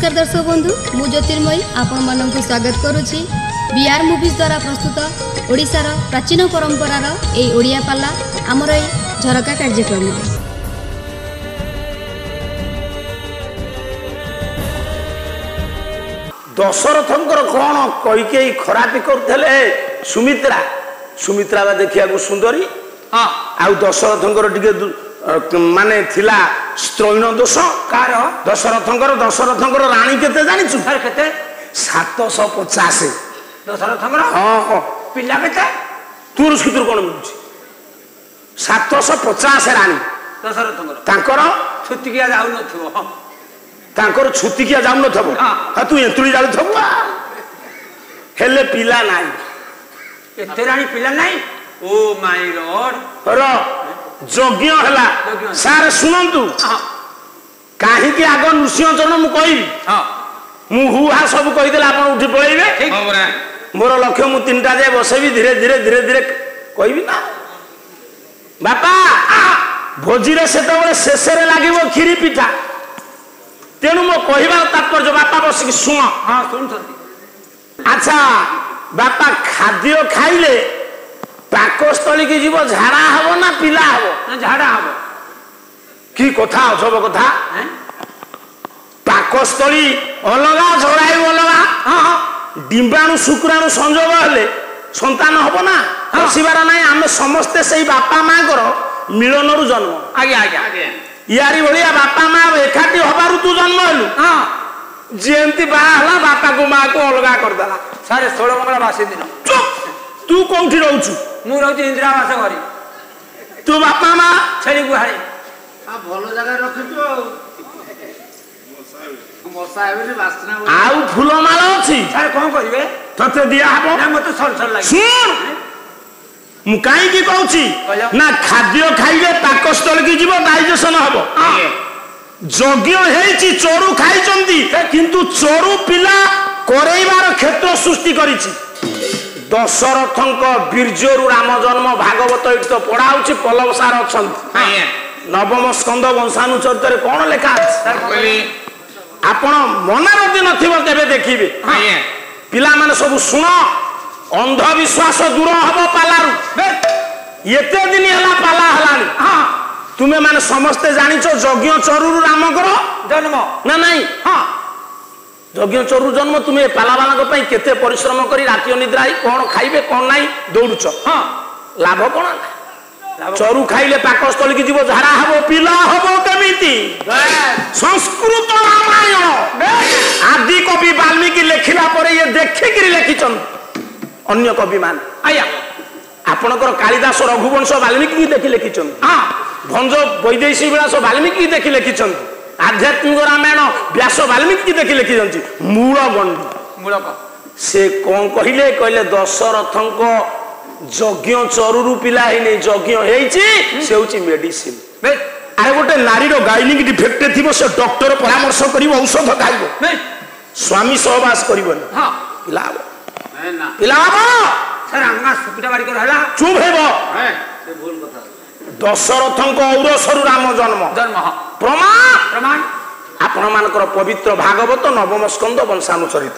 नमस्कार दर्शक बंधु मु ज्योतिर्मयी आपण मानक स्वागत करुछि बीआर मूवीज द्वारा प्रस्तुत ओडिशार प्राचीन परंपरार ए ओडिया पाला आमर ए झरका कार्यक्रम दशरथंकर कौन कईके खरापी करते सुमित्रा सुमित्रा बा देखिया सुंदरी हाँ आउ दशरथंकर टिके माने थिला स्त्रैण दोष कार दशरथंकर राणी केते जानिछु सर केते 750 दशरथंकर हां हां पिला केते तुर सुतुर कोन मिलुछि 750 राणी दशरथंकर तांकर छुतिकिया जाउ नथबो तांकर छुतिकिया जाउ नथबो हां तू एंतुली जाउ थबो हेले पिला नाही एते राणी पिला नाही ओ माय लॉर्ड रो यज्ञ हला सार सुनंतु काहे कि आग नृसिंह चरण मु कहिबी मु हुहा सब कहि देला आपण उठी पळैबे ठीक मोर लक्ष्य मु तीनटा जे बसेबी धीरे धीरे धीरे धीरे कहिबी ना बापा भोजी रे सेत बळे शेषरे लागिवो खीरी पिठा तेनु मो कहिबा तात्पर्य बापा बसिक सुन हां सुनथि अच्छा बापा खाद्य खाइले पाकस्थली की जीव झाड़ा हबो ना पिला हबो झाड़ा हबो की कथा सब कथा पाकस्थली अलगा झड़ाई अलगा हां डिंबाणु शुक्राणु संजोग हेले संतान हबो ना हसिबार नाही आमे समस्त सेही बापा मां कर मिलनरु जन्म आगे आगे आगे यारी भलिया बापा मां एकाठी हबारु तू जन्म हेलु हां जेंती बा हला बापा को मां को अलगा कर देला सारे 16 मंगला बासी दिन तू कोठी रहउछु मु रहउछि इंदिरावास घरी तू बापा मां छेड़ी गुहारी आ भलो जगह रखितो मसा एबे वासना आउ फूल माला अछि सर कोन करिवे तते दिया हबो ना मते सरसर लागि सुन मु काई की कहउछि ना खाद्य खाइले पाकस्थल की जीव डाइजेशन हबो यज्ञ हेछि चोरु खाइचंती किंतु चोरु पिला करेइबार क्षेत्र सृष्टि करिछि दशरथंक वीर्यरु राम जन्म भागवत एट तो पढ़ा होछि पल्लव सार अछंती नवम स्कंद वंशानुचरित कौन लेखा अछि आपण मनरदी नथिबो तेबे देखिबे पिला माने सब सुन अंधविश्वास दूर हबो पालारु एते दिन हला पाला हलानी हां तुमे माने समस्त जानिचो यज्ञ चरुरु रामकर जन्म ना नाही हां यज्ञ चरु जन्म तुम्हें पालावाला पई केते परिश्रम करी राति निद्राई कौन खाइबे कौन नाही दौड़ुच हां लाभ कौन चरु खाइले पाकस्थली की जीव झाड़ा हबो पिला हबो केमिति संस्कृत रामायण आदि कवि वाल्मीकि लेखिला परे ये देखि कि लेखिचन अन्य कवि मान आया आपनकर कालिदास रघुवंश वाल्मीकि देखि लेखिचन हां भंज वैदेशी विलास वाल्मीकि देखि लेखिचन आध्यात्मिक रामायण व्यास वाल्मीकि देखि लिखि जंची मूल गंडी मूलक से कोन कहिले कहले दशरथंक यज्ञ चरुरु पिला हेने यज्ञ हेछि से होछि मेडिसिन अरे गोटे नारीर गायनिक डिफेक्ट थिबो से डॉक्टर परामर्श करिवो औषध खाइबो स्वामी सहवास करिवोनी हां पिलाबो ना पिलाबो सर अंगा सुपिटा बाड़ी कर हला चुप हेबो से भूल कथा दशरथंक औरसरु राम जन्म जन्म प्रमाण प्रमाण आपण मानकर पवित्र भागवत नवम स्कंद वंशानुचरित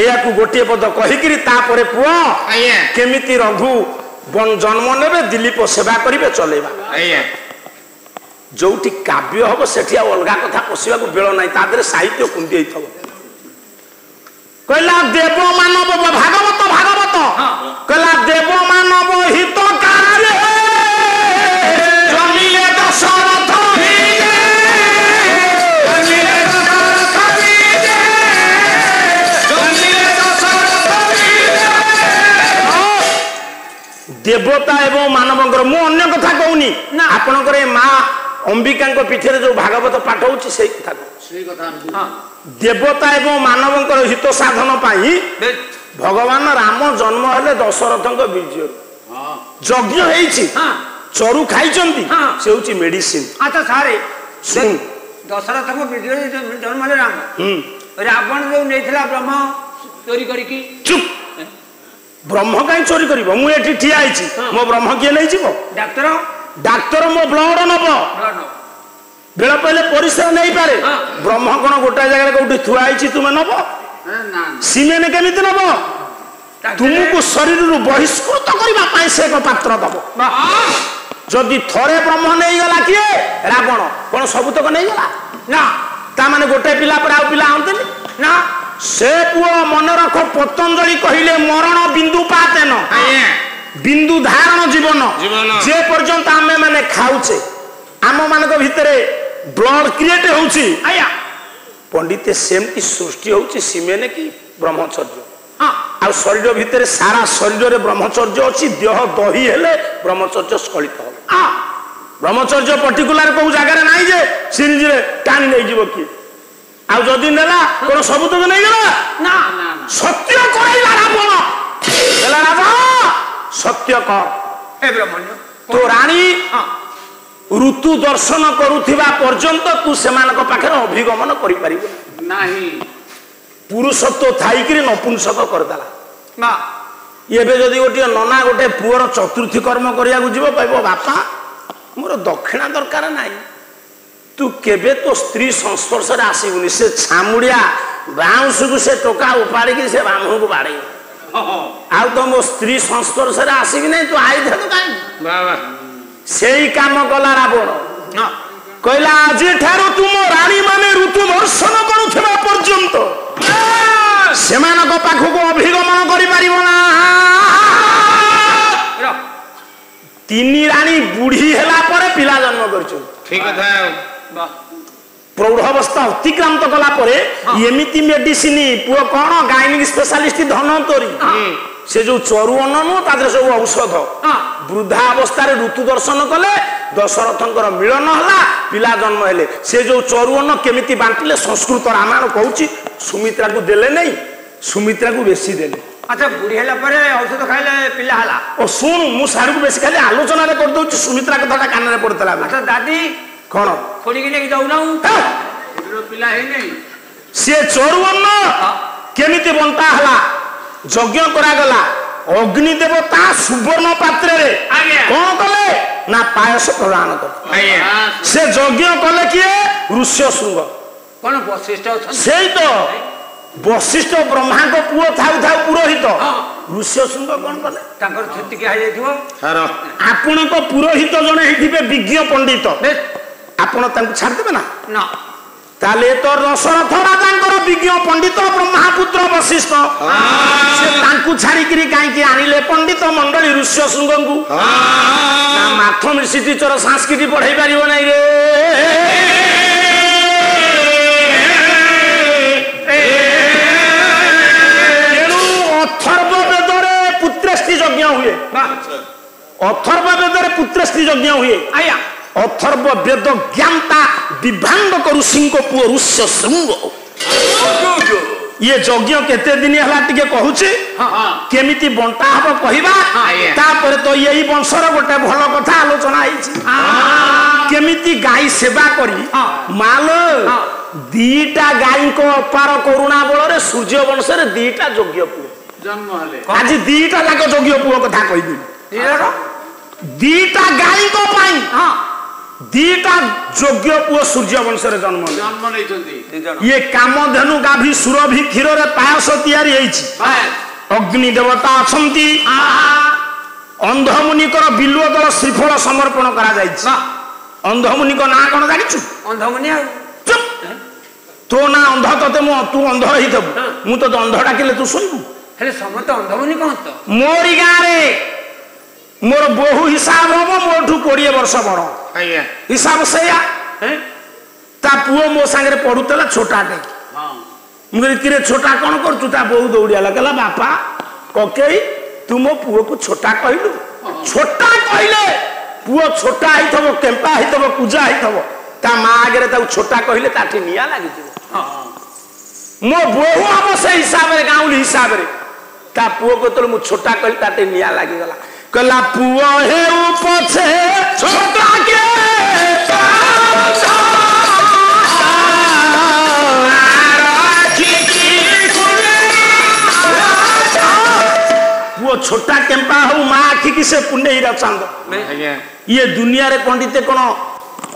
एया को गोटे पद कहिकिरी तापरे पुओ केमिति रघु जन्म नेबे दिलीप सेवा करिवे चलेबा जोठी काव्य हबो सेठी अलगा कथा पसिबा को बेळ नाही तादरे साहित्य कुंती हेथबो कहला देव मानव भागवत भागवत कहला देव मानव हितकारी जमिले दशरथ देवता एवं मानवंकर मु अन्य कथा कहूनी ना आपनकर मां अंबिका पीठे जो भागवत पाठ होची से कथा से कथा देवता एवं मानवंकर हित साधन पाई भगवान राम जन्म हेले दशरथंक वीर्य यज्ञ हेछि चरु खाइचंती से होची मेडिसिन अच्छा सारे सुन दशरथंक वीर्य जन्म हेले राम रावण जो नेथिला ब्रह्म चोरी करी की चुप ब्रह्म कहीं चोरी कर मुझे ठिया मो ब्रह्म किए नहीं जीव डाक्तर डाक्तर मो ब्लड नब बेल पहले परिश्रम नहीं पारे ब्रह्म कौन गोटाए जगह कौटी थुआ तुम नब सीमेन केमी नब तुमको शरीर बहिष्कृत करने से एक पात्र दब जदि थरे ब्रह्म नहीं गला किए रावण कौन सबुतक नहीं गला ना ता माने गोटे पिला पर आउ पिला आंते ना से पुओ मन रख पतंजलि कहिले मरण बिंदु पाते न बिंदु धारण जीवन जे पर्यंत आमे माने खाउचे आम मानक भितरे ब्लड क्रिएट होउची आया पंडित सेमती सृष्टि होउची सीमेने की ब्रह्मचर्य आ शरीर भितरे सारा शरीर रे ब्रह्मचर्य अछि देह दही हेले ब्रह्मचर्य स्खलित हो ब्रह्मचर्य पर्टिकुलर को जगह रे नाही जे सिरिंज रे टाणी नै जीव की आ जदी नेला कोन सब तो नै गेला ना सत्य कहैला रावण गेला रावण सत्य कह ए ब्रह्मण्य तो रानी ऋतु दर्शन करुथिबा पर्यंत तू सेमानक पाखे अभिगमन करि परिबो नाही पुरुषत्व थाई कि नपुंसक करदेला ना एबे जदि गोटे नना गोटे पुअर चतुर्थी कर्म करिया जीव कहब बापा मोर दक्षिणा दरकार नाही तू केबे तो स्त्री संस्पर्श रे आसीबुनी से छामुड़िया बाउंस को से टोका उपाड़ी कि से बामु को बाड़े आ तो मो स्त्री संस्पर्श रे आसीबी नहीं तू आई थे तो काई बाबा सेही काम कला रावण कहला आज ठारो तुम रानी माने ऋतु दर्शन करुथिबा पर्यंत सेमानक पाखको अभिगमन करि परिबो ना तीन रानी बुढ़ी हेला पर पिला जन्म करछु ठीक कथा प्रौढ़ावस्था अतिक्रांत कला परे एमिति मेडिसिन पुओ कोन गायनिक स्पेशलिस्ट धनंतरी से जो चरु अन्न नु तादर सब औषध वृद्धा अवस्था रे ऋतु दर्शन कले दशरथंकर मिलन हला पिला जन्म हेले से जो चरु अन्न केमिति बांटिले संस्कृत रामायण कहूची सुमित्रा को देले नहीं सुमित्रा को बेसी देले अच्छा बुढ़ी हेला परे औषध खाइले पिला हला ओ सुन मु सारू को बेसी खाली आलोचना रे कर दउची सुमित्रा कथाटा कान रे पड़तला अच्छा दादी कोन खोडी के लेके जाऊ नाऊ पिला हे नहीं से चरु अन्न केमिति बंटा हला यज्ञ करा गला अग्नि देवता सुवर्ण पात्र रे कौन कले ना पायस प्रदान कर से यज्ञ कले किए ऋष्य शृंग कौन वशिष्ठ से तो वशिष्ठ ब्रह्मा को पुओ थाउ थाउ पुरोहित ऋष्य शृंग कौन कले ताकर क्षति के हाई जाइथिबो आपण को पुरोहित जने हेथिबे विज्ञ पंडित आपण तांको छाड़ देबे ना ना ताले तो दशरथ राजांकर विज्ञ पंडित ब्रह्मपुत्र वशिष्ठ से तांकु छाड़ी करी काई के आनिले पंडित मंडली ऋष्य शृंगंकु ना मैथमेटिक्स टीचर संस्कृत पढ़ाई परिबो नै रे तेनु अथर्व वेदरे पुत्रस्त्री यज्ञ हुए अथर्व वेदरे पुत्रस्त्री यज्ञ हुए आया अथर्व वेद ज्ञानता विभांग ऋषि पुओ ऋष्य शृंग ये यज्ञ केते दिन हला टिके कहूची केमिति बंटा हबो कहिबा तापर तो यही वंशर गोटे भलो कथा आलोचना आइछि केमिति गाय सेवा करी माल दीटा गाय को अपार करुणा बल रे सूर्य वंश रे दीटा यज्ञ पुओ जन्म हले आज दीटा जाक यज्ञ पुओ कथा कहि दी दीटा गाय को पाई दीटा योग्य पुओ सूर्य वंश रे जन्म नहीं ये कामधेनु गाभी सुरभि क्षीर रे पायस तैयारी हेछि अग्नि देवता अछंती अंधमुनि कर बिल्व दल श्रीफल समर्पण करा जाइछि अंधमुनि को ना कोन जानिछु अंधमुनि चुप तो ना अंध तते मु तू अंध ही दबु मु तो अंध डाकिले तू सुनबु हेले समत अंधमुनि कोन तो मोरी गां रे मोर बहु हिसाब हम मोठू 20 वर्ष बड़ हिसाब से ता पुओ मो संगे पढ़ुतला छोटाटे मुझे किरे छोटा कौन करचु ता बहु दौड़िया लगला बापा ककेई तू मो पुओ को छोटा कहलु छोटा कहले पुओ छोटा हिथबो केम्पा हिथबो पूजा हिथबो ता मां आगे ता छोटा कहले ताठी निया लागि मो बहु हम से हिसाब रे गाउली हिसाब रे ता पुओ को तो मु छोटा कहले ताठी निया लागि गला कला पुओ हे उपछे छोटा के पुओ छोटा केम्पा हो मां आखि की से पुण्य हीरा चांद ये दुनिया रे पंडित कोन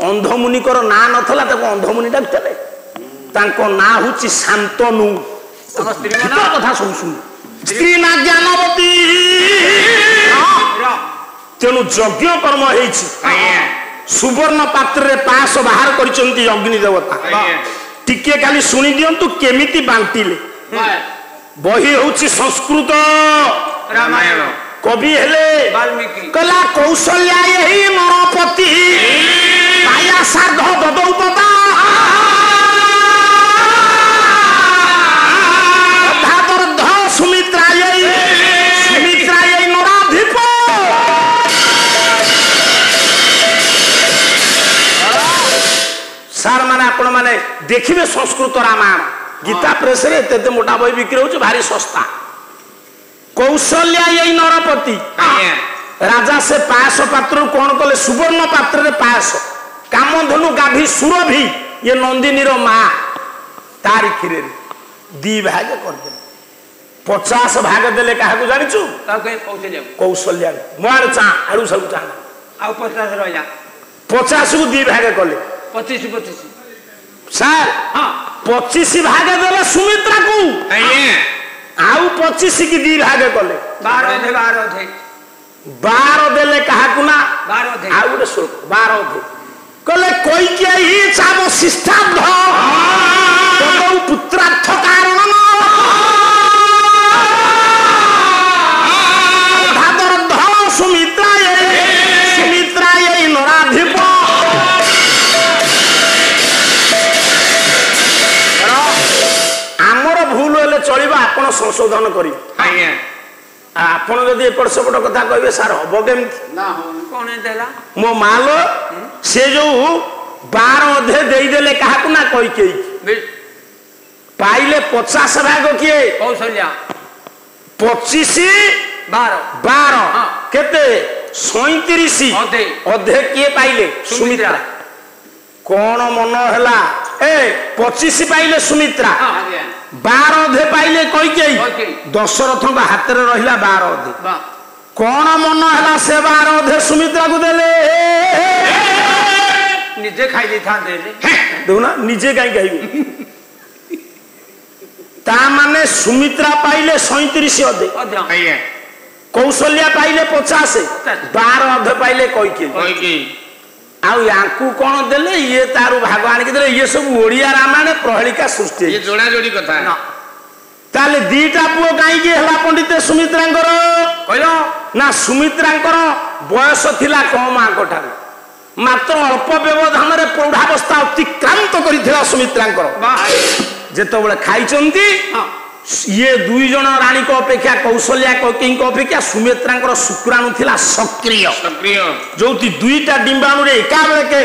अंधमुनिकर ना नथला ताको अंधमुनि डाकले तांको ना होची शांतनु कथा सब सुन स्त्री ना ज्ञानवती तेणु यज्ञ कर्म हेछि सुवर्ण पात्र रे पास बाहर करिसंती अग्नि देवता टिके खाली सुनी दियंतु केमिति बांटिले बही होची संस्कृत रामायण कवि हेले वाल्मीकि कला कौशल्या यही नरपति पाया साध ददौ तदा धादर्ध सुमित्रायै नराधिप सार माने आपण माने देखिबे संस्कृत रामायण गीता प्रेस रे एते मोटा बही बिक्री होची भारी सस्ता कौशल्या यही नरपति राजा से पायस पात्र कौन कले सुवर्ण पात्र रे पायस कामधनु गाभी सुरभि ये नंदिनी रो मां तारी खिरे दी भाग कर दे 50 भाग देले काहा जानिछु कौशल्या मोर चा आरु सब चा आ 50 रहया 50 को दी भाग कले 25 सर हां 25 भाग देले सुमित्रा को आउ 25 की दी भाग कले 12 देले कहा कुना 12 दे आउ गोटे श्लोक 12 दे कले कोई के ही चाव शिष्टार्थ तदौ पुत्रार्थ कारणम धादर्ध सुमित्रायै नराधिप आमर भूल हेले चलिबा आपण संशोधन करी आज्ञा आपण जदि एपट सेपट कथा कहबे सार हबो केमति ना हो कोन देला मो मालो से जो 12 अधे देई देले काहा को ना कहि के पाइले 50 भाग किए कौशल्या 25 12 केते 37 अधे किए पाइले सुमित्रा कोन मन हला ए 25 पाइले सुमित्रा 12 अधे पाइले कई के दशरथ हाथ में रहिला 12 अधे कौन मन है से 12 अधे सुमित्रा को देले निजे खाई दे था देखना निजे कहीं खाइबे ता माने सुमित्रा पाइले 37 अधे कौशल्या पाइले 50 12 अधे पाइले कई के आउ यांकू कौन देले ये तारु भाग आनिक देले ये सब ओडिया रामायण प्रहलिका सृष्टि ये जोड़ा जोड़ी कथा ना ताले दीटा पुओ काई के हला पंडित सुमित्रांकर कहलो ना सुमित्रांकर बयस थिला कम आंकठा मात्र अल्प व्यवधान रे प्रौढ़ावस्था अतिक्रांत करिथिला सुमित्रांकर जेतो बळे खाइचंती ये दुई जन रानी को अपेक्षा कौशल्या कैकेयी को अपेक्षा सुमित्रांकर शुक्राणु थिला सक्रिय जो दुईटा डिंबाणु रे एका बेले के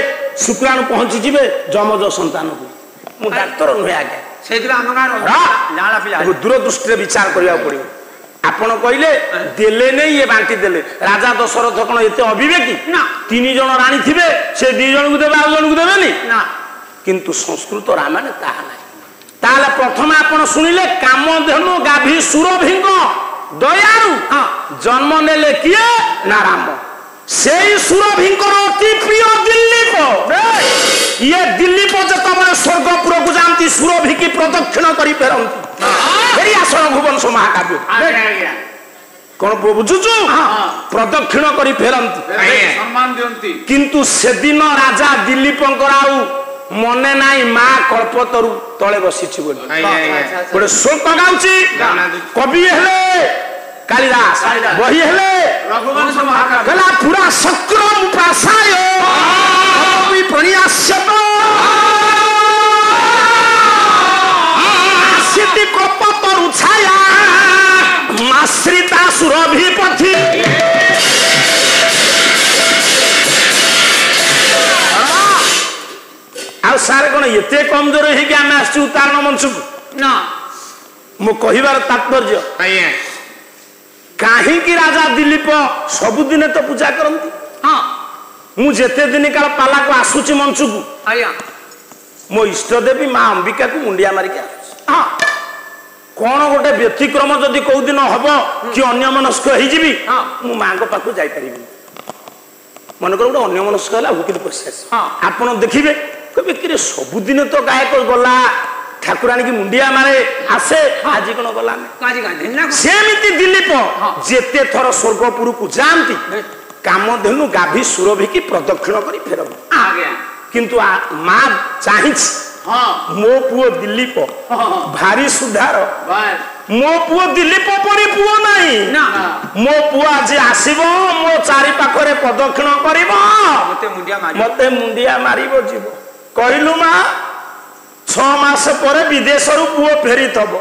शुक्राणु पहुंची जिवे जमज संतान को मु डाक्टर नुहे आगे सेदिला हम गार लाला पिला दूरदृष्टि विचार करिया पड़ियो आपण कहले देले नहीं ये बांटी देले राजा दशरथ कोन एते अविवेकी ना तीन जन रानी थिबे से दुई जन को देबे आ जन को देबेनी ना किंतु संस्कृत रामायण ताहा ना ताले प्रथम आपण सुनिले कामधेनु गाभी सुरभिंग दयारु जन्म नेले किए ना राम सेई सुरभिंकर अति प्रिय दिल्लीप ये दिल्लीप जतबे स्वर्गपुर को जानती सुरभि की प्रदक्षिण करी फेरंती एई आसन भुवन महाकाव्य कोन बुझुचु प्रदक्षिण करी फेरंती सम्मान दियंती किंतु सेदिन राजा दिल्लीपंकर आउ मने नाई माँ कल्पतरु तले बसी गोटे शोक गाउची कवि हेले कालिदास बही हेले रघुवंश महाकाव्य पूरा सक्रम प्रासाय कवि प्रणियास्यत आसिति कल्पतरु छाया आश्रिता सुरभिपथि आ सारे कौन एते कमजोर है कि आम आस उतारण मंच को ना मो कहिबार तात्पर्य कहीं राजा दिलीप सबुदिने तो पूजा करती हाँ मुझे दिन काल पाला को आसुची मंच को मो इष्ट देवी माँ अंबिका को मुंडिया मारिक हाँ कौन गोटे व्यतिक्रम जदि कौ दिन हम कि अन्य मनस्क हो माँ पाखु जापरि ମନେକର ଗୋଟେ ଅନ୍ୟ ମନସ୍କ ହେଲା ହୁକିରି ପଶି ଆସ ଆପଣ ଦେଖିବେ କହିବେ କି ସବୁଦିନ ତ ଗାୟକ ଗଲା ଠାକୁରାଣୀ କି ମୁଣ୍ଡିଆ ମାରେ ଆସେ ଆଜି କଣ ଗଲା ସେମିତି ଦିଲ୍ଲୀପ ଯେତେ ଥର ସ୍ୱର୍ଗପୁରକୁ ଯାଆନ୍ତି କାମଧେନୁ ଗାଭୀ ସୁରଭି କି ପ୍ରଦକ୍ଷିଣ କରି ଫେରନ୍ତି କିନ୍ତୁ ମା ଚାହିଁଛି ମୋ ପୁଅ ଦିଲ୍ଲୀପ ଭାରି ସୁଧାର ମୋ ପୁଅ ଦିଲ୍ଲୀପ ପରି ପୁଅ ନାହିଁ ମୋ ପୁଅ ଆଜି ଆସିବ ମୋ ଚାରି ପାଖରେ ପ୍ରଦକ୍ଷିଣ କରିବ ମତେ ମୁଣ୍ଡିଆ ମାରିବ ଯିବ କହିଲୁ ମା 6 ମାସ ପରେ ବିଦେଶରୁ ପୁଅ ଫେରିଥବ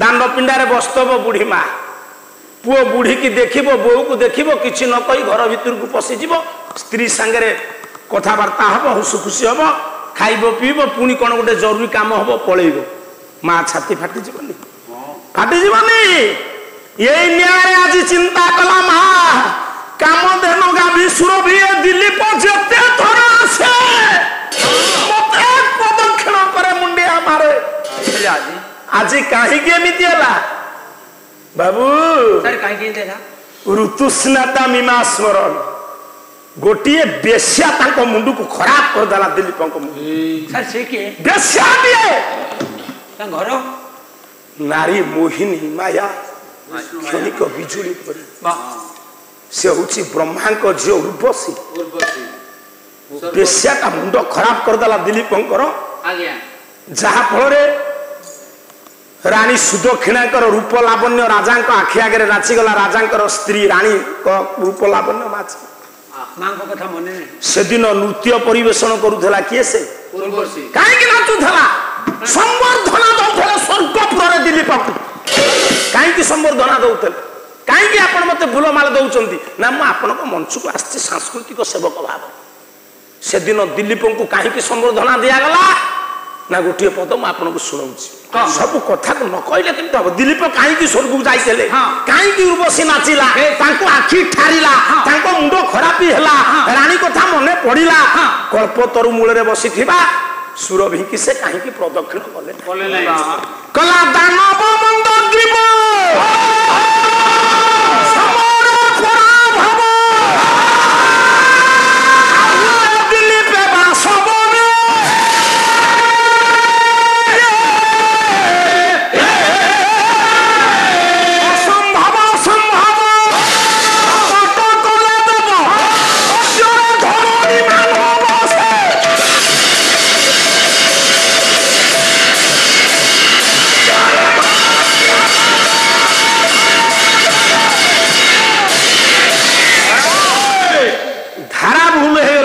ଦାଣ୍ଡ ପିଣ୍ଡାରେ ବସିଥବ ବୁଢୀ ମା ପୁଅ ବୁଢୀକି ଦେଖିବ ବୋଉକୁ ଦେଖିବ କିଛି ନ କହି ଘର ଭିତରକୁ ପଶିଯିବ ସ୍ତ୍ରୀ ସାଙ୍ଗରେ କଥାବାର୍ତ୍ତା ହବ ହସ ଖୁସି ହବ ଖାଇବ ପିଇବ ପୁଣି କଣ ଗୋଟେ ଜରୁରୀ କାମ ହବ ପଳେଇବ ମା ଛାତି ଫାଟିଯିବନି ଫାଟିଯିବନି ଏଇ ନ୍ୟାୟରେ ଆଜି ଚିନ୍ତା କଲା ମା କାମଧେନୁ ଗାଭୀ ସୁରଭି ଦିଲ୍ଲୀପ ଯେତେ ଥର ଆସେ ମତେ ପ୍ରଦକ୍ଷିଣ করে ମୁଣ୍ଡିଆ ମାରେ ଆଜି କାହିଁକି ଏମିତି ହେଲା ବାବୁ ଋତୁସ୍ନାତା ମୀମା ସ୍ମରଣ ଗୋଟିଏ ବେଶ୍ୟା ତାଙ୍କ ମୁଣ୍ଡକୁ ଖରାପ କରିଦେଲା ଦିଲ୍ଲୀପଙ୍କ ଘର ନାରୀ ମୋହିନୀ ମାୟା କ୍ଷଣିକ ବିଜୁଳି ପରି ସେ ହଉଛି ବ୍ରହ୍ମାଙ୍କ ଝିଅ ଉର୍ବଶୀ ବେଶ୍ୟାଟା ମୁଣ୍ଡ ଖରାପ କରିଦେଲା ଦିଲ୍ଲୀପଙ୍କର ଯାହା ଫଳରେ ରାଣୀ ସୁଦକ୍ଷିଣାଙ୍କର ରୂପ ଲାବଣ୍ୟ ରାଜାଙ୍କ ଆଖି ଆଗରେ ନାଚିଗଲା ରାଜାଙ୍କର ସ୍ତ୍ରୀ ରାଣୀଙ୍କ ରୂପ ଲାବଣ୍ୟ ନାଚି ସେଦିନ ନୃତ୍ୟ ପରିବେଷଣ କରୁଥିଲା କିଏ ସେ କାହିଁକି ନାଚୁଥିଲା ସମ୍ବର୍ଦ୍ଧନା ଦଉଥିଲେ ସ୍ୱର୍ଗପୁରରେ ଦିଲ୍ଲୀପକୁ କାହିଁକି ସମ୍ବର୍ଦ୍ଧନା ଦଉଥିଲେ କାହିଁକି ଆପଣ ମତେ ଫୁଲମାଳ ଦଉଛନ୍ତି ନା ମୁଁ ଆପଣଙ୍କ ମଞ୍ଚକୁ ଆସିଛି ସାଂସ୍କୃତିକ ସେବକ ଭାବରେ ସେଦିନ ଦିଲ୍ଲୀପଙ୍କୁ କାହିଁକି ସମ୍ବର୍ଦ୍ଧନା ଦିଆଗଲା ନା ଗୋଟିଏ ପଦ ମୁଁ ଆପଣଙ୍କୁ ଶୁଣାଉଛି ସବୁ କଥାକୁ ନ କହିଲେ କେମିତି ହବ ଦିଲ୍ଲୀପ କାହିଁକି ସ୍ୱର୍ଗକୁ ଯାଇଥିଲେ କାହିଁକି ଉର୍ବଶୀ ନାଚିଲା ତାଙ୍କୁ ଆଖି ଠାରିଲା ତାଙ୍କ ମୁଣ୍ଡ ଖରାପ ହେଲା ରାଣୀ କଥା ମନେ ପଡିଲା କଳ୍ପତରୁ ମୂଳରେ ବସିଥିବା ସୁରଭିକି ସେ କାହିଁକି ପ୍ରଦକ୍ଷିଣ କଲେ କଲା ଦାନବ ମନ୍ଦଗ୍ରୀବ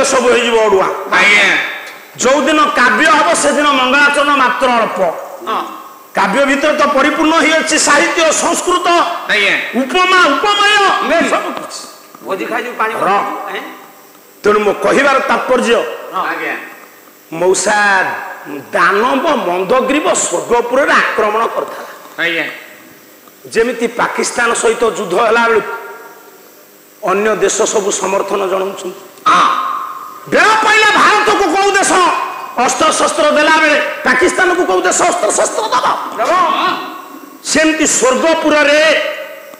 ସବୁ ହେଇଯିବ ଅଡୁଆ ଯୋଉ ଦିନ କାବ୍ୟ ହବ ସେଦିନ ମଙ୍ଗଳାଚରଣ ମାତ୍ର ଅଳ୍ପ କାବ୍ୟ ଭିତରେ ତ ପରିପୂର୍ଣ୍ଣ ହେଇଅଛି ସାହିତ୍ୟ ସଂସ୍କୃତ ଉପମା ଉପମୟ ସବୁ ତେଣୁ ମୋ କହିବାର ତାତ୍ପର୍ଯ୍ୟ ମଉସା ଦାନବ ମନ୍ଦଗ୍ରୀବ ସ୍ୱର୍ଗପୁରରେ ଆକ୍ରମଣ କରିଥିଲା ଯେମିତି ପାକିସ୍ତାନ ସହିତ ଯୁଦ୍ଧ ହେଲା ବେଳକୁ ଅନ୍ୟ ଦେଶ ସବୁ ସମର୍ଥନ ଜଣାଉଛନ୍ତି ବେଳ ପାଇଲେ ଭାରତକୁ କୋଉ ଦେଶ ଅସ୍ତ୍ରଶସ୍ତ୍ର ଦେଲା ବେଳେ ପାକିସ୍ତାନକୁ କୋଉ ଦେଶ ଅସ୍ତ୍ରଶସ୍ତ୍ର ଦବ ସେମିତି ସ୍ୱର୍ଗପୁରରେ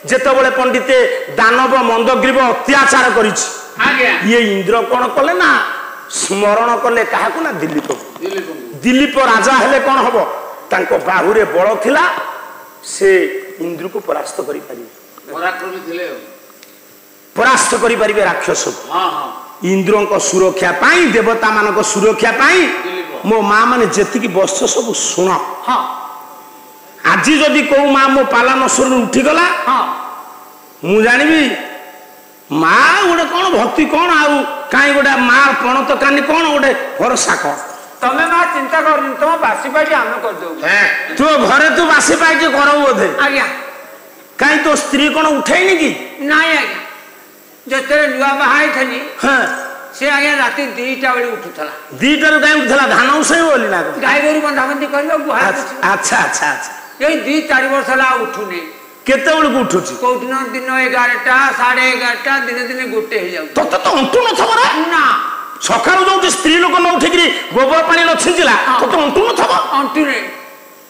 ଯେତେବେଳେ ପଣ୍ଡିତେ ଦାନବ ମନ୍ଦଗ୍ରୀବ ଅତ୍ୟାଚାର କରିଛି ଇଏ ଇନ୍ଦ୍ର କଣ କଲେ ନା ସ୍ମରଣ କଲେ କାହାକୁ ନା ଦିଲ୍ଲୀପକୁ ଦିଲ୍ଲୀପ ରାଜା ହେଲେ କଣ ହବ ତାଙ୍କ ବାହୁରେ ବଳ ଥିଲା ସେ ଇନ୍ଦ୍ରକୁ ପରାସ୍ତ କରିପାରିବେ ପରାସ୍ତ କରିପାରିବେ ରାକ୍ଷସକୁ ଇନ୍ଦ୍ରଙ୍କ ସୁରକ୍ଷା ପାଇଁ ଦେବତା ମାନଙ୍କ ସୁରକ୍ଷା ପାଇଁ ମୋ ମା ମାନେ ଯେତିକି ବସ୍ତ ସବୁ ଶୁଣ ଆଜି ଯଦି କୋଉ ମା ମୋ ପାଲାନଶ୍ୱରରୁ ଉଠିଗଲା ମୁଁ ଜାଣିବି ମା ଗୋଟେ କଣ ଭକ୍ତି କଣ ଆଉ କାହିଁ ଗୋଟେ ମା ପଣତ କାନି କଣ ଗୋଟେ ଭରସା କଣ ତମେ ମା ଚିନ୍ତା କରୁନି ତମ ବାସି ପାଇଟି ଆମେ କରିଦଉ ତୁ ଘରେ ତୁ ବାସି ପାଇଟି କରଉ ବୋଧେ ଆଜ୍ଞା କାହିଁ ତୋ ସ୍ତ୍ରୀ କଣ ଉଠେଇନି କି ନାଇଁ ଆଜ୍ଞା ଯେତେବେଳେ ନୂଆ ବାହା ହେଇଥିଲି ସେ ଆଜ୍ଞା ରାତି 2ଟା ବେଳେ ଉଠୁଥିଲା 2ଟାରୁ କାହିଁ ଉଠୁଥିଲା ଧାନ ଉସେଇବ ବୋଲି ନା ଗାଈ ଗୋରୁ ବନ୍ଧାବନ୍ଧି କରିବ ଆଚ୍ଛା ଆଚ୍ଛା ଆଚ୍ଛା ଏଇ 2-4 ବର୍ଷ ହେଲା ଉଠୁନି କେତେବେଳକୁ ଉଠୁଛି କୋଉ ଦିନ 11ଟା 11:30 ଦିନେ ଦିନେ 1 ହେଇଯାଉଛି ତତେ ତ ଅଣ୍ଟୁ ନଥିବ ନା ସକାଳୁ ଯୋଉଠି ସ୍ତ୍ରୀ ଲୋକ ନ ଉଠିକିରି ଗୋବର ପାଣି ନ ଛିଞ୍ଚିଲା ତତେ ଅଣ୍ଟୁ ନଥିବ ଅଣ୍ଟୁରେ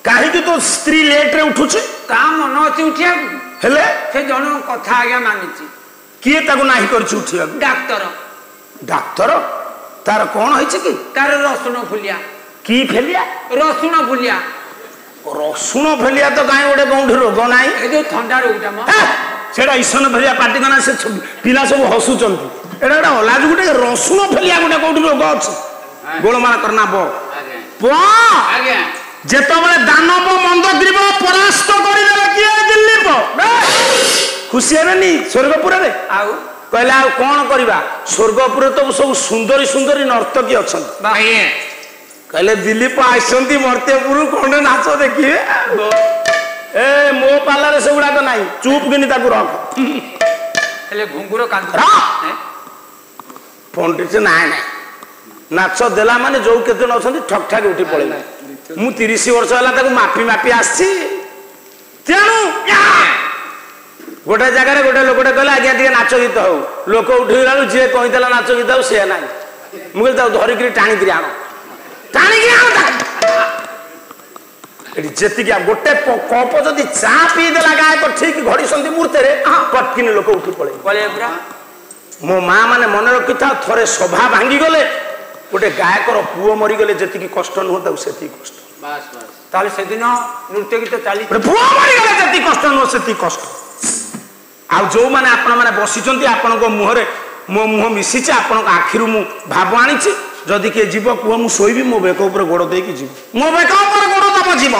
କାହିଁକି ତୋ ସ୍ତ୍ରୀ ଲେଟରେ ଉଠୁଛି ତା ମନ ଅଛି ଉଠିବାକୁ ହେଲେ ସେ ଜଣ କଥା ଆଜ୍ଞା ମାନିଛି କିଏ ତାକୁ ନାହିଁ କରିଛି ଉଠିବାକୁ ଡାକ୍ତର डाक्तर तार कौन है कि तार रसुण फुलिया की फेलिया रसुण फुलिया रसुण फेलिया तो कहीं गोटे कौन रोग ना जो थंडा रोगटा सेटा ईसन फेलिया पार्टी करना से पिला सब हसुचंती एटा गोटे अलाज गोटे रसुण फेलिया गोटे कौन रोग अच्छी गोलमाल करना जेतबले दानव मंदग्रीव परास्त करदेले किए दिल्लीप खुशी हेबेनी स्वर्गपुर रे आउ कहले आ कौन करवा स्वर्गपुर तो सब सुंदरी सुंदरी नर्तकी अच्छा कहले दिलीप आसती मर्त्यपुर कौन नाच देखिए ए मो पालार से गुड़ाक ना चुप किनी ताकू रख घुंगुर पंडित ना ना नाच देला माने जो केते न अछंती ठक ठाक उठी पड़े मु 30 वर्ष होला ताकू मापी मापी आसी तेणु गोटे जगह गोटे लोकटे कहले आज्ञा टे नाच गीत हो लोक उठेला जे कहितला नाच गीत हो से ना मुझे धरिक टाणिक आण टाणिक जी गोटे कप जदि चा पीदेला गायक ठीक घड़ी सन्धि मुहूर्ते पटकिन लोक उठी पड़े मो माँ मैंने मन रखी था थोड़े सभा भांगी गले गोटे गायकर पुओ मरीगले जी कष्ट नुह से कष्ट ताले से दिन नृत्य गीत चली पुओ मरीगले जी कष्ट नुह से कष्ट आ जो मैंने आपण मैंने बसिचंती आपण मुहरे मो मुह मिशिचे आपण आखिर मु भाव आनी जदि किए जीव कुह मु शोबी मो बेक उपर गोड़ देकी जीव मो बेक उपर गोड़ दब जीव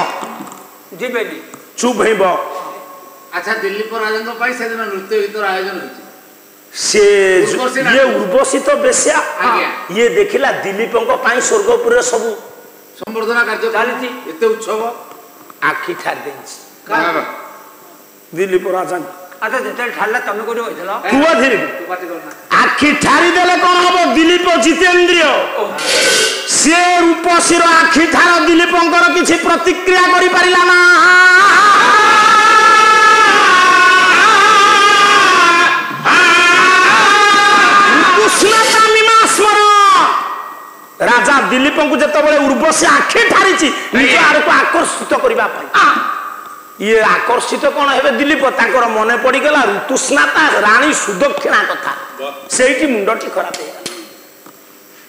जीवेनी चुप हेब अच्छा दिलीप राजन पाई से दिन नृत्य गीतर आयोजन होची से ये उर्वशी तो बेस्या ये देखिला दिलीपंक पाई स्वर्गपुर सब संवर्धना कार्य चली एते उत्सव आखि ठार देछि दिलीप राजन अच्छा जेते ठाला तमे कोडी होइतलो कुआ धीरे आखि ठारी देले कोन हबो दिलीप जितेंद्रिय से रूपसीर आखि ठार दिलीपंकर किछि प्रतिक्रिया करि परिला ना राजा दिलीप को जिते उर्वशी आखि ठारी निज आड़ को आकर्षित करने ये आकर्षित कौन है दिलीप ताकर मन पड़गला ऋतुस्नाता राणी सुदक्षिणा कथा से मुंडटी खराब हो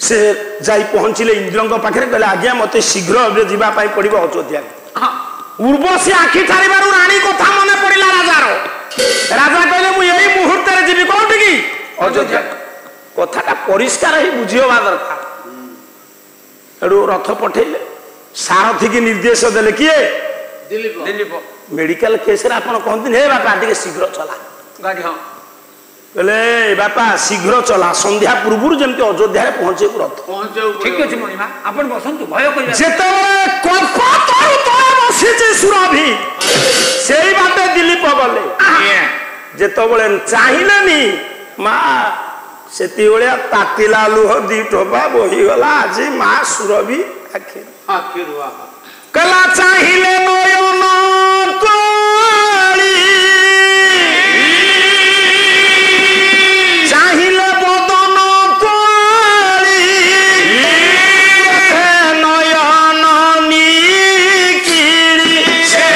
से जाई पहुंचले इंद्र पाखे कहले आज्ञा मत शीघ्र जावाई पड़ो अयोध्या उर्वशी आखि ठार राणी कथा मन पड़ा राजार राजा कहले मुझे मुहूर्त जी कौटी की अयोध्या कथाटा परिष्कार ही बुझीवा दरकार एडू रथ पठेले सारथी की निर्देश देले किए दिलीप मेडिकल केस रे आपण कहते हे बापा टिके शीघ्र चला गाड़ी हां कहले बापा शीघ्र चला संध्या पूर्व जमते अयोध्या रे पहुंचे रथ ठीक अछि मणिमा आपण बसंतु भय करिया जेते कल्पतरु तळे बसिचे सुरभि सेही बाटे दिलीप गले जेते बळे चाहिलेनी मा सेती बळिया तातिला लुह दी टोपा बही गला आज मा सुरभि आखिर कला चाहिले नयन तोली चाहिले बदन तोली नयन निकिरी से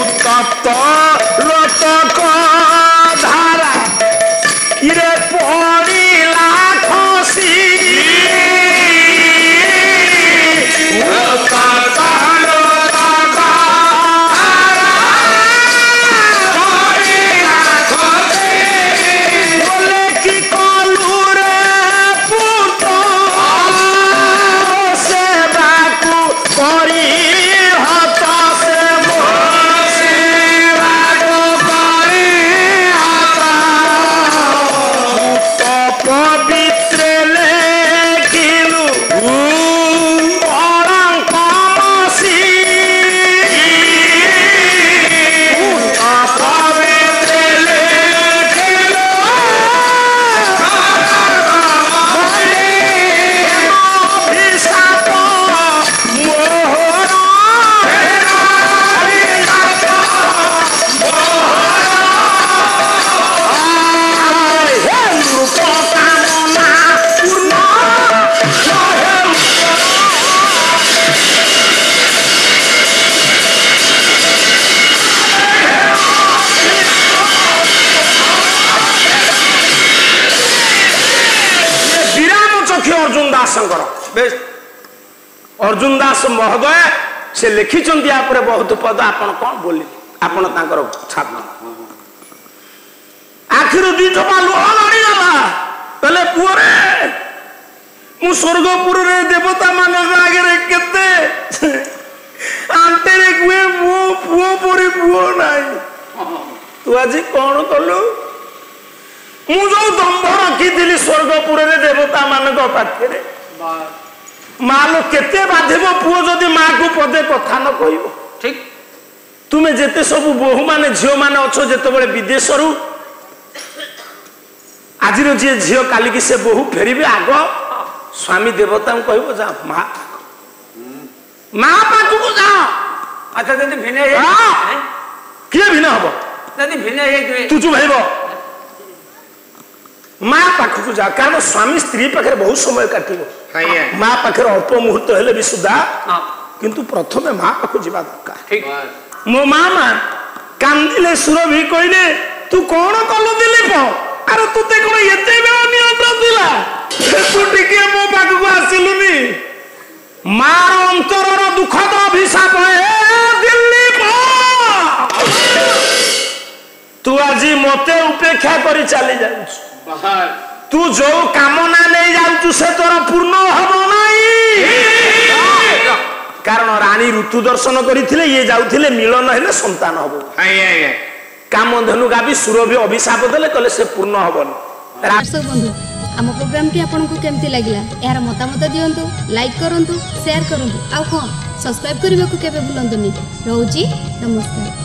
उत्तप्त रतक धारा इरे पड़ी लाख ବେଶ अर्जुन दास महोदय से लिखिंट या बहुत पद आपण कौन बोले आपण तांकर छाप आखिर दी टपा लुह लड़ीगला कहले पुअरे मु स्वर्गपुर रे देवता मान आगे केते आंटे रे कुए मो पुओ परी पुओ नाही तू आज कौन कलु मु जो दंभ रखी स्वर्गपुर रे देवता मान पाखे माँ लो केते बाधिब पुओ जदि माँ को पदे कथा न कह ठीक तुम्हें जेते सब बोहू माने झील मैंने अच्छो जिते विदेश आज जी झील काली की से बोहू फेरबे आग स्वामी देवता कह जा माँ पाखक जा अच्छा जब भिन्न किए भिन्न हम जब भिन्न तू चुप है माँ पाखक जा कारण स्वामी स्त्री पाखे बहुत समय काट माँ पाखे अल्प मुहूर्त हेले भी सुधा किंतु प्रथम माँ पाख जा दरकार मो माँ कांदिले सुरभि कहले तू कौन कलु दिलीप अरे तुते कौन एते बेला नियंत्रण दिला तू टिके मो पाखक आसिलुनी मार अंतरर दुखद अभिशाप है दिलीप तू आज मते उपेक्षा करी चली जाऊ तू जो कामना नहीं जाऊ से तोर पूर्ण हम नहीं कारण रानी ऋतु दर्शन करते ये जाऊे मिलन हेले संतान हम कामधेनु गावी सुरभि अभिशाप देले कहले से पूर्ण हबन। दर्शक बंधु आम प्रोग्राम टी आपको केमती लगिला यार मतामत दियंतु लाइक करंतु शेयर करंतु आ कौन सब्सक्राइब करने को केबे भूलंतुनी। रहउची नमस्कार।